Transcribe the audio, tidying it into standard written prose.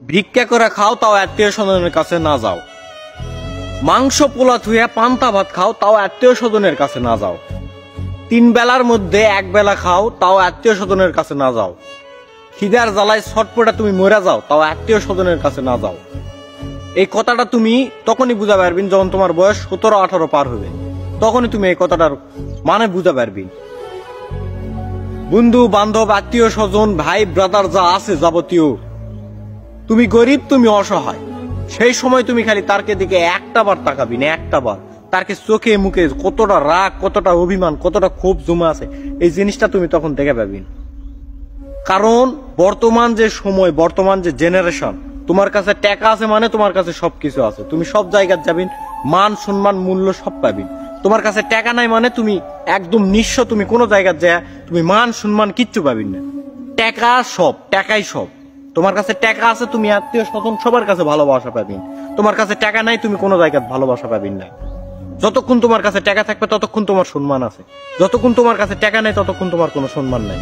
ভিক্ষা করে খাও তাও আত্মীয় স্বজনের কাছে না যাও। মাংস পোলা থুয়ে পান্তা ভাত খাও তাও আত্মীয় স্বজনের কাছে না যাও। 3 বেলার মধ্যে 1 বেলা খাও তাও আত্মীয় স্বজনের কাছে না যাও। খিদার জ্বালায় ছটপটা তুমি মরে যাও তাও আত্মীয় স্বজনের কাছে না যাও। এই কথাটা তুমি তখনই বুঝা পারবি যখন তোমার বয়স 17-18 পার হবে, তখনই তুমি এই কথাটার মানে বুঝা পারবি। বন্ধু বান্ধব আত্মীয় স্বজন ভাই ব্রাদার যা আছে যাবতীয়, তুমি গরিব তুমি অসহায়, সেই সময় তুমি খালি তারকে দিকে একটা বার তাকাবি না, একটা বার তারকে চোখে মুখে কতটা রাগ কতটা অভিমান কতটা ক্ষোভ জমা আছে এই জিনিসটা তুমি তখন দেখে পাবি। কারণ বর্তমান যে সময় বর্তমান যে জেনারেশন, তোমার কাছে টাকা আছে মানে তোমার কাছে সবকিছু আছে, তুমি সব জায়গায় যাবেন, মান সম্মান মূল্য সব পাবি। তোমার কাছে টাকা নাই মানে তুমি একদম নিঃস্ব, তুমি কোনো জায়গায় যায় তুমি মান সম্মান কিচ্ছু পাবি না। টাকা সব, টাকাই সব। তোমার কাছে টাকা আছে তুমি আত্মীয় স্বজন সবার কাছে ভালোবাসা পাবি, তোমার কাছে টাকা নাই তুমি কোনো জায়গায় ভালোবাসা পাবি না। যতক্ষণ তোমার কাছে টাকা থাকবে ততক্ষণ তোমার সম্মান আছে, যতক্ষণ তোমার কাছে টাকা নাই ততক্ষণ তোমার কোনো সম্মান নাই।